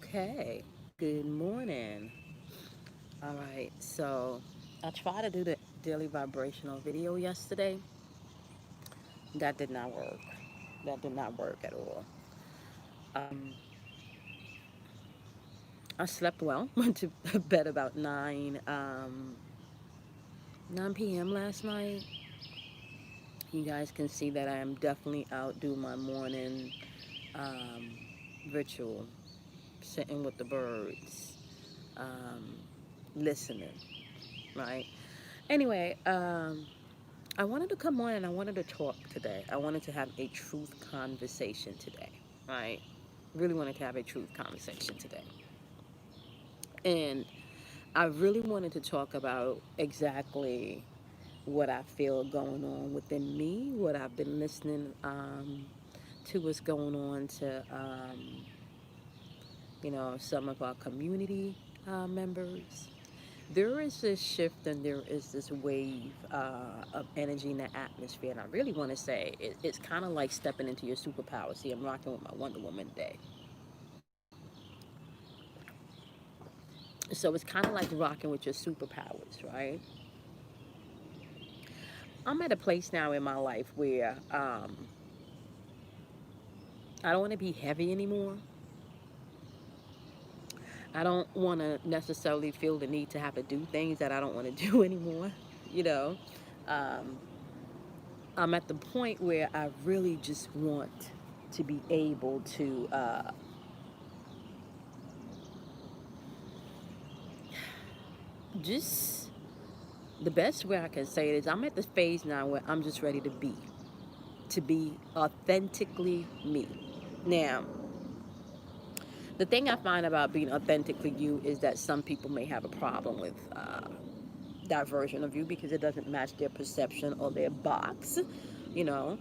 Okay, good morning. All right, so I tried to do the daily vibrational video yesterday. That did not work. That did not work at all. Um, I slept well. Went to bed about 9 p.m. last night. You guys can see that I am definitely out doing my morning um, ritual, sitting with the birds, um, listening. Right. Anyway, I wanted to come on and I wanted to talk today. I wanted to have a truth conversation today, right? Really wanted to have a truth conversation today. And I really wanted to talk about exactly what I feel going on within me, what I've been listening to what's going on to, some of our community members. There is this shift and there is this wave of energy in the atmosphere. And I really want to say it's kind of like stepping into your superpower. See, I'm rocking with my Wonder Woman today. So it's kind of like rocking with your superpowers, right? I'm at a place now in my life where I don't want to be heavy anymore. I don't want to necessarily feel the need to have to do things that I don't want to do anymore, you know. Um, I'm at the point where I really just want to be able to just the best way I can say it is I'm at the phase now where I'm just ready to be authentically me. Now, the thing I find about being authentically you is that some people may have a problem with that version of you because it doesn't match their perception or their box, you know,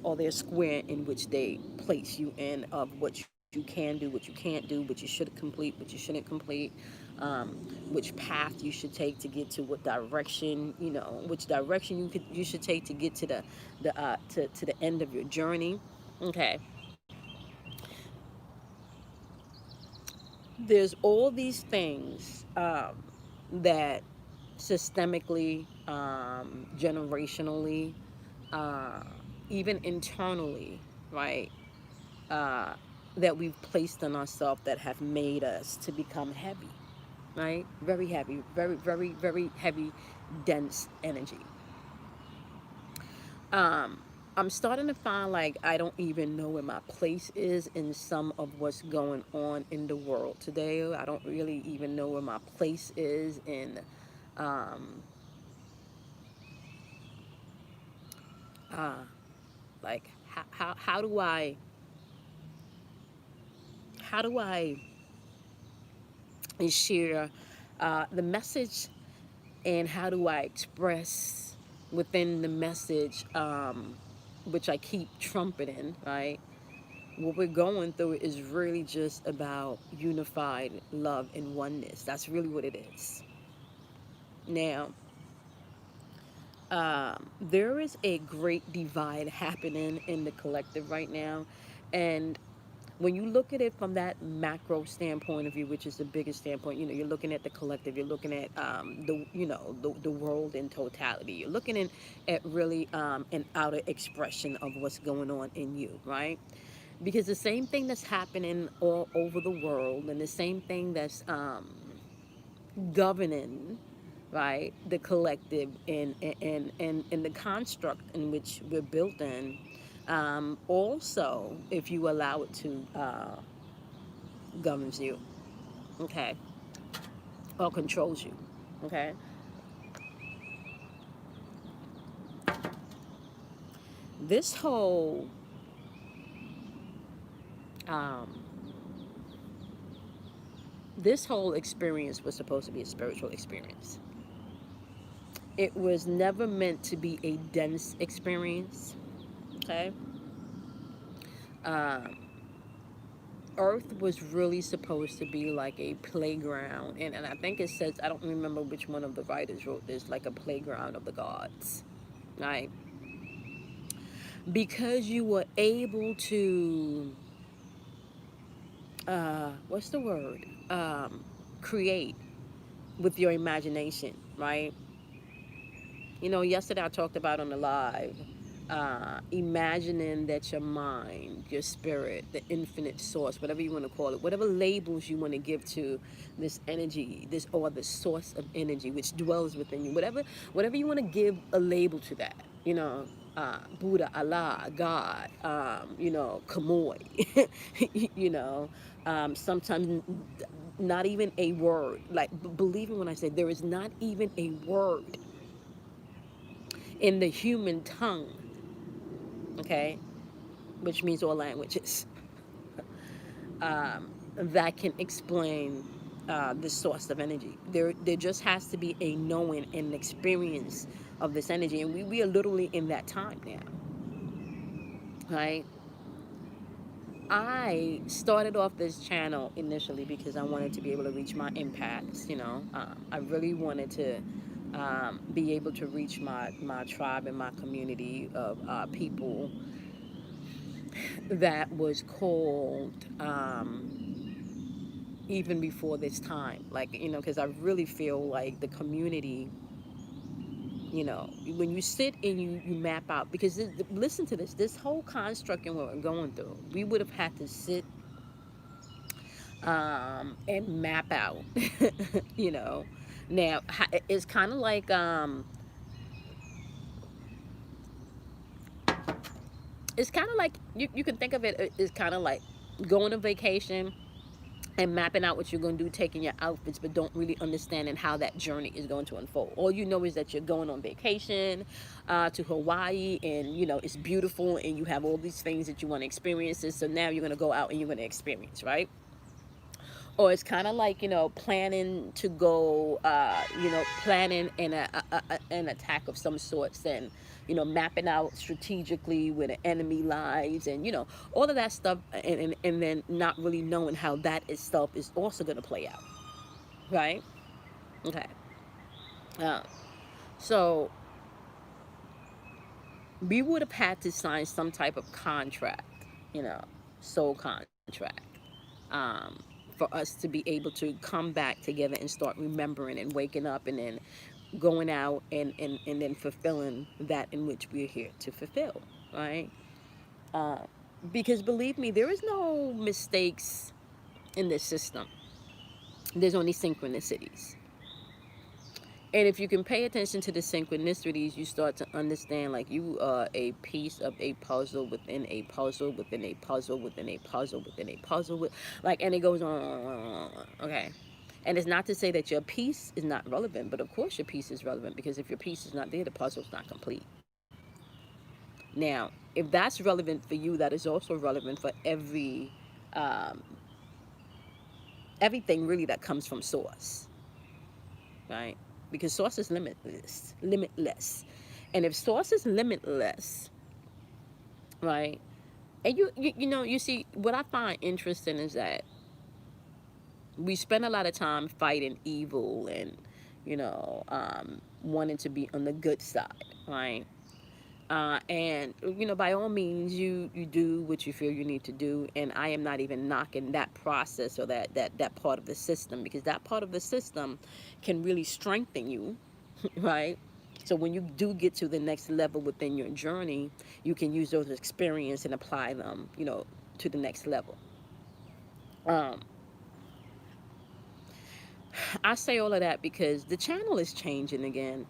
or their square in which they place you in of what you can do, what you can't do, what you should complete, what you shouldn't complete, um, which path you should take to get to what direction, which direction you should take to get to to the end of your journey. Okay, there's all these things that systemically, generationally, uh, even internally, right? Uh, that we've placed on ourselves that have made us to become heavy, right? Very heavy, very, very, very heavy, dense energy. Um, I'm starting to find like I don't even know where my place is in some of what's going on in the world today. I don't really even know where my place is in um, uh, like how do I share the message, and how do I express within the message, which I keep trumpeting, right? What we're going through is really just about unified love and oneness. That's really what it is. Now, there is a great divide happening in the collective right now, and when you look at it from that macro standpoint of view, which is the biggest standpoint, you're looking at the collective, you're looking at the world in totality. You're looking at really an outer expression of what's going on in you, right? Because the same thing that's happening all over the world, and the same thing that's governing, right, the collective and the construct in which we're built in, also, if you allow it to, governs you, okay, or controls you, okay. This whole um, this whole experience was supposed to be a spiritual experience. It was never meant to be a dense experience, okay. um, Earth was really supposed to be like a playground, and I think it says, I don't remember which one of the writers wrote this, like a playground of the gods, right? Because you were able to what's the word? Create with your imagination, right? You know, yesterday I talked about on the live, imagining that your mind, your spirit, the infinite source, whatever you want to call it, whatever labels you want to give to this energy, this or the source of energy which dwells within you, whatever you want to give a label to that, you know, Buddha, Allah, God, you know, Kamoy, you know, sometimes not even a word. Like, believe me when I say there is not even a word in the human tongue, okay, which means all languages, that can explain the source of energy. There just has to be a knowing and an experience of this energy, and we are literally in that time now, right? I started off this channel initially because I wanted to be able to reach my empaths, you know. I really wanted to be able to reach my tribe and my community of people that was called even before this time, like, you know, because I really feel like the community, you know, when you sit and you map out, because listen to this whole construct and what we're going through, we would have had to sit and map out you know. Now it's kind of like it's kind of like you can think of it as kind of like going on vacation and mapping out what you're going to do, taking your outfits, but don't really understanding how that journey is going to unfold. All you know is that you're going on vacation to Hawaii, and you know it's beautiful, and you have all these things that you want to experience. So now you're going to go out and you're going to experience, right? Or it's kind of like, you know, planning to go, you know, planning an attack of some sorts, and you know, mapping out strategically where the enemy lies, and you know, all of that stuff, and then not really knowing how that itself is also going to play out, right? Okay. uh, so we would have had to sign some type of contract, you know, soul contract, um, for us to be able to come back together and start remembering and waking up, and then going out and then fulfilling that in which we're here to fulfill, right? Uh, because believe me, there is no mistakes in this system. There's only synchronicities. And if you can pay attention to the synchronicities, you start to understand like you are a piece of a puzzle within a puzzle within a puzzle within a puzzle within a puzzle with, like, and it goes on, okay? And it's not to say that your piece is not relevant, but of course your piece is relevant, because if your piece is not there, the puzzle's not complete. Now, if that's relevant for you, that is also relevant for um, everything really that comes from source, right? Because source is limitless, limitless. And if source is limitless, right? And you know, you see, what I find interesting is that we spend a lot of time fighting evil and, you know, wanting to be on the good side, right? And you know, by all means, you do what you feel you need to do, and I am not even knocking that process or that part of the system, because that part of the system can really strengthen you, right? So when you do get to the next level within your journey, you can use those experience and apply them, you know, to the next level. um, I say all of that because the channel is changing again.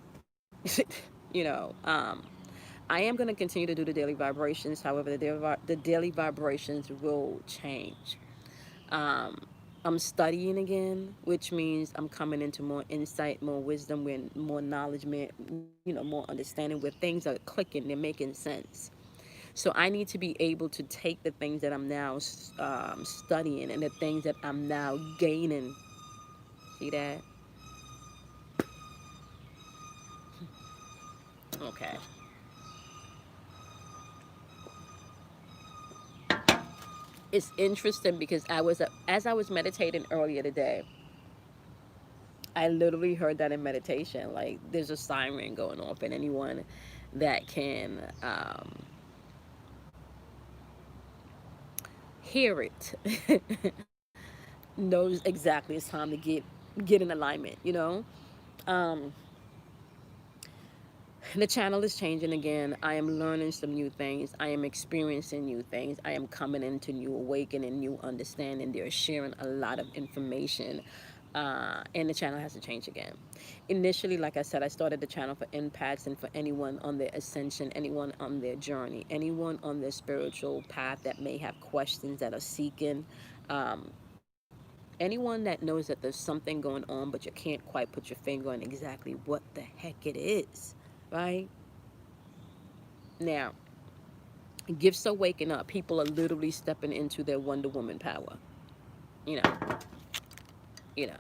you know, I am going to continue to do the daily vibrations. However, the daily vibrations will change. Um, I'm studying again, which means I'm coming into more insight, more wisdom, with more knowledge, you know, more understanding, where things are clicking, they're making sense. So I need to be able to take the things that I'm now studying and the things that I'm now gaining. See that? Okay. It's interesting because as I was meditating earlier today, I literally heard that in meditation. Like, there's a siren going off, and anyone that can hear it knows exactly it's time to get in alignment, you know. um the channel is changing again. I am learning some new things. I am experiencing new things. I am coming into new awakening, new understanding. They're sharing a lot of information. And the channel has to change again. Initially, like I said, I started the channel for impacts and for anyone on their ascension, anyone on their journey, anyone on their spiritual path that may have questions, that are seeking. Um, Anyone that knows that there's something going on, but you can't quite put your finger on exactly what the heck it is, right? Now, gifts are waking up. People are literally stepping into their Wonder Woman power. You know, you know.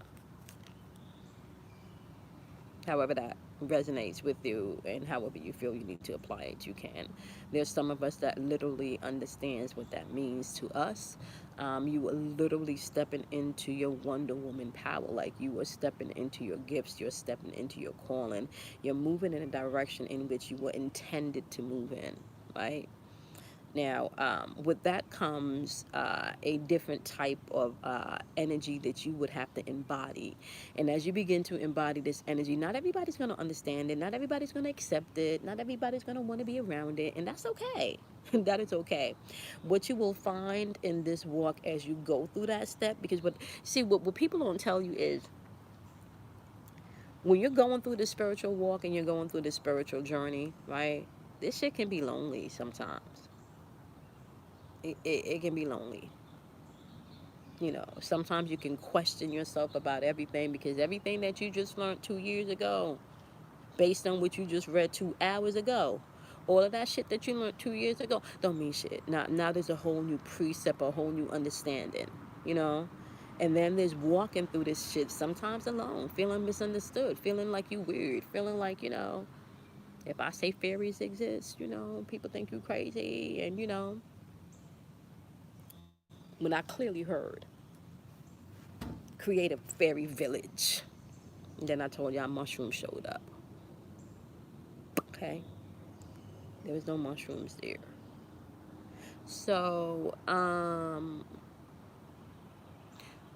However that resonates with you and however you feel you need to apply it, you can. There's some of us that literally understands what that means to us. You are literally stepping into your Wonder Woman power. Like, you are stepping into your gifts. You're stepping into your calling. You're moving in a direction in which you were intended to move in, right? Now, with that comes a different type of energy that you would have to embody. And as you begin to embody this energy, not everybody's going to understand it. Not everybody's going to accept it. Not everybody's going to want to be around it. And that's okay. That is okay. What you will find in this walk as you go through that step, because what people don't tell you is, when you're going through the spiritual walk and you're going through the spiritual journey, right? This shit can be lonely sometimes. It can be lonely. Sometimes you can question yourself about everything, because everything that you just learned 2 years ago, based on what you just read 2 hours ago, all of that shit that you learned 2 years ago don't mean shit. Now there's a whole new precept, a whole new understanding, you know? And then there's walking through this shit, sometimes alone, feeling misunderstood, feeling like you weird, feeling like, if I say fairies exist, people think you crazy. And, when I clearly heard create a fairy village. And then I told y'all mushrooms showed up. Okay? There was no mushrooms there. So,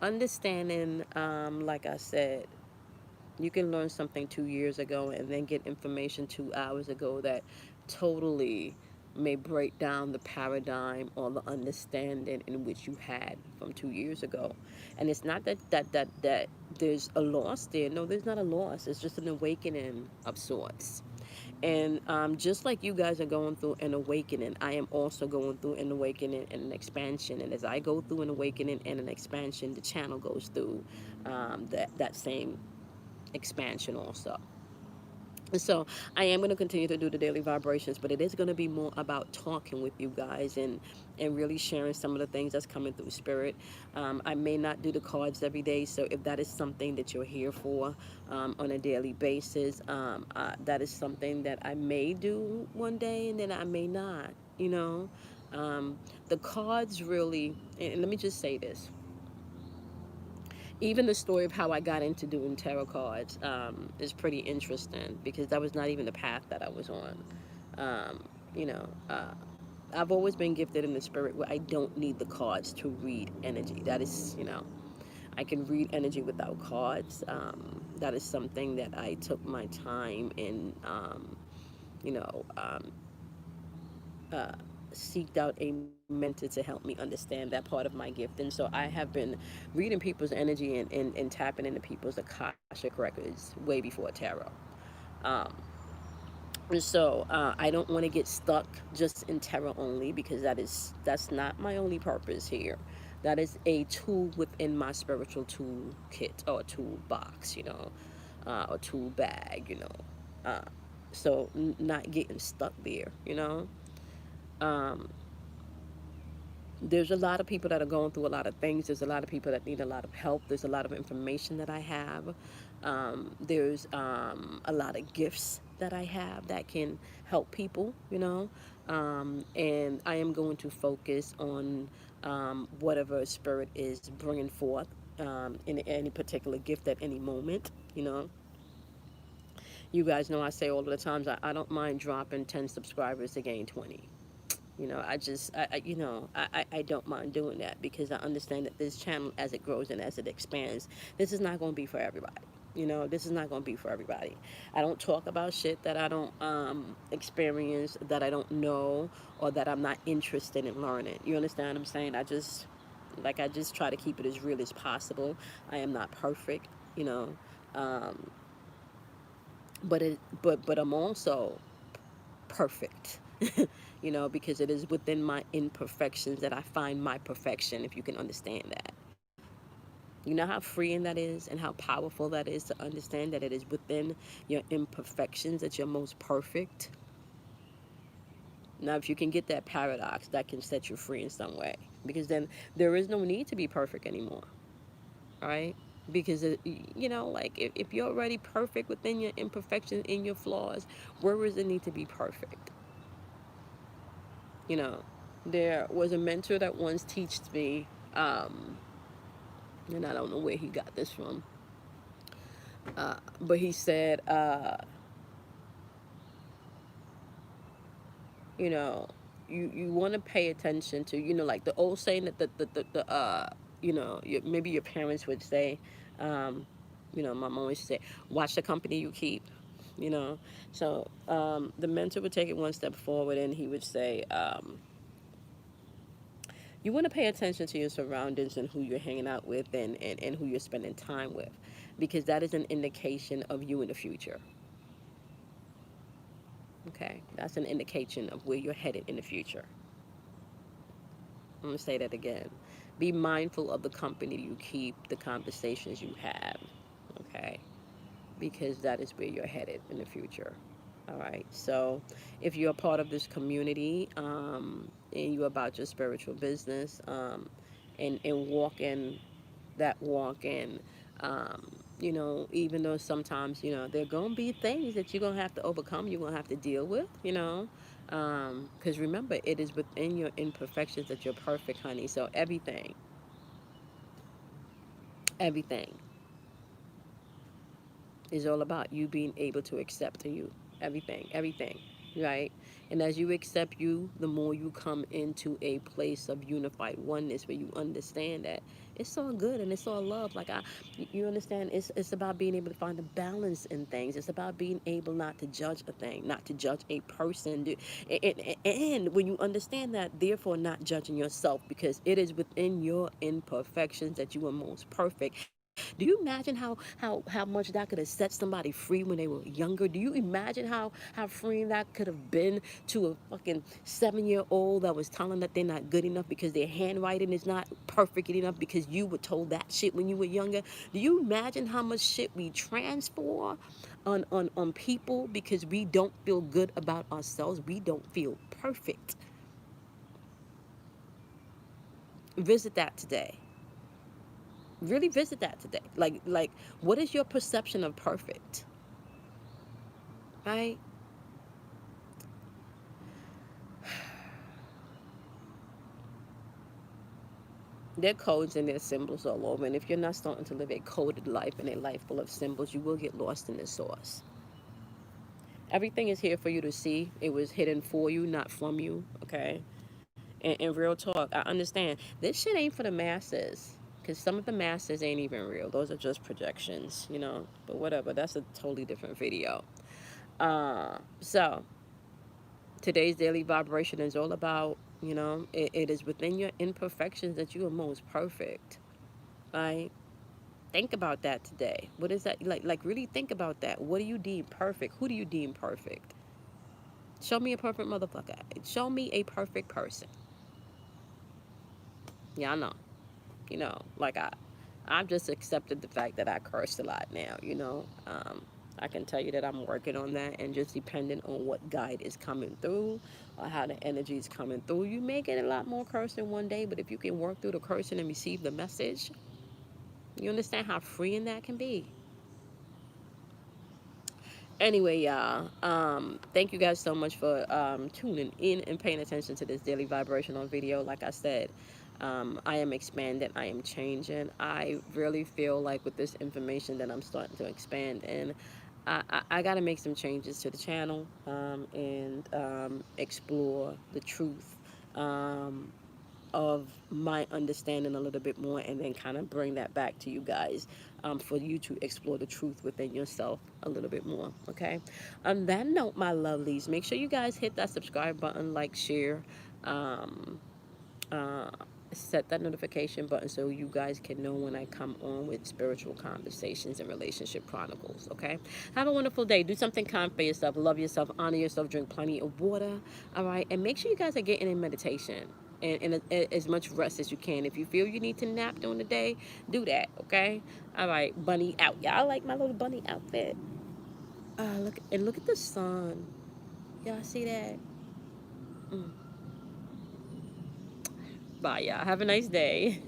understanding, like I said, you can learn something 2 years ago and then get information 2 hours ago that totally may break down the paradigm or the understanding in which you had from 2 years ago. And it's not that there's a loss there. No, there's not a loss. It's just an awakening of sorts. And just like you guys are going through an awakening, I am also going through an awakening and an expansion. And as I go through an awakening and an expansion, the channel goes through that same expansion also. So I am going to continue to do the daily vibrations, but it is going to be more about talking with you guys and really sharing some of the things that's coming through spirit. I may not do the cards every day, so if that is something that you're here for on a daily basis, that is something that I may do one day, and then I may not. The cards really, and let me just say this, even the story of how I got into doing tarot cards is pretty interesting, because that was not even the path that I was on. Um, you know, uh, I've always been gifted in the spirit where I don't need the cards to read energy. That is, I can read energy without cards. That is something that I took my time in, you know, um, uh, seeked out a mentor to help me understand that part of my gift. And so I have been reading people's energy and tapping into people's Akashic records way before tarot. Um, and so I don't want to get stuck just in tarot only, because that's not my only purpose here. That is a tool within my spiritual tool kit, or toolbox, or tool bag, Uh, so not getting stuck there, Um, there's a lot of people that are going through a lot of things. There's a lot of people that need a lot of help. There's a lot of information that I have. There's a lot of gifts that I have that can help people, and I am going to focus on whatever spirit is bringing forth in any particular gift at any moment, You guys know I say all of the times, I don't mind dropping 10 subscribers to gain 20. I don't mind doing that because I understand that this channel, as it grows and as it expands, this is not going to be for everybody. This is not going to be for everybody. I don't talk about shit that I don't experience, that I don't know, or that I'm not interested in learning. You understand what I'm saying? I just try to keep it as real as possible. I am not perfect, you know, um, but I'm also perfect. Because it is within my imperfections that I find my perfection, if you can understand that. You know how freeing that is and how powerful that is to understand that it is within your imperfections that you're most perfect. Now, if you can get that paradox, that can set you free in some way. Because then there is no need to be perfect anymore, right? Because, if you're already perfect within your imperfections, in your flaws, where is the need to be perfect? You know, there was a mentor that once taught me, and I don't know where he got this from, but he said, you know, you want to pay attention to, like the old saying that maybe your parents would say, my mom used to say, watch the company you keep, you know. So the mentor would take it one step forward and he would say, you want to pay attention to your surroundings and who you're hanging out with and who you're spending time with, because that is an indication of you in the future. Okay, that's an indication of where you're headed in the future. I'm going to say that again. Be mindful of the company you keep, the conversations you have. Okay, because that is where you're headed in the future. All right, so if you're a part of this community, and you're about your spiritual business, and walking that walk, and even though sometimes there are gonna be things that you're gonna have to overcome, you're gonna have to deal with, because remember, it is within your imperfections that you're perfect, honey. So everything is all about you being able to accept you. Everything, right? And as you accept you, the more you come into a place of unified oneness where you understand that it's all good and it's all love. You understand, it's about being able to find a balance in things. It's about being able not to judge a thing, not to judge a person. And when you understand that, therefore not judging yourself, because it is within your imperfections that you are most perfect. Do you imagine how much that could have set somebody free when they were younger? Do you imagine how freeing that could have been to a fucking 7-year-old that was telling that they're not good enough because their handwriting is not perfect enough because you were told that shit when you were younger? Do you imagine how much shit we transfer on people because we don't feel good about ourselves? We don't feel perfect. Visit that today. Really visit that today. Like what is your perception of perfect? Right? There are codes and their symbols all over, and if you're not starting to live a coded life and a life full of symbols, you will get lost in the source. Everything is here for you to see. It was hidden for you, not from you. Okay? And real talk, I understand this shit ain't for the masses, because some of the masses ain't even real. Those are just projections, but whatever, that's a totally different video. So today's daily vibration is all about, it is within your imperfections that you are most perfect. Right? Think about that today. What is that like? Really think about that. What do you deem perfect? Who do you deem perfect? Show me a perfect motherfucker. Show me a perfect person. Yeah, I know. I've just accepted the fact that I curse a lot now. I can tell you that I'm working on that, and just depending on what guide is coming through or how the energy is coming through, you may get a lot more cursing one day, but if you can work through the cursing and receive the message, you understand how freeing that can be. Anyway, y'all, thank you guys so much for tuning in and paying attention to this daily vibrational video. Like I said, I am expanding, I am changing. I really feel like with this information that I'm starting to expand, and I got to make some changes to the channel, and explore the truth of my understanding a little bit more, and then kind of bring that back to you guys, for you to explore the truth within yourself a little bit more. Okay. On that note, my lovelies, make sure you guys hit that subscribe button, like, share, um, uh, set that notification button so you guys can know when I come on with spiritual conversations and relationship chronicles. Okay. Have a wonderful day. Do something kind for yourself. Love yourself. Honor yourself. Drink plenty of water. All right. And make sure you guys are getting in meditation. And as much rest as you can. If you feel you need to nap during the day, do that. Okay. All right. Bunny out. Y'all like my little bunny outfit. Look at the sun. Y'all see that? Mm. Bye, y'all. Have a nice day.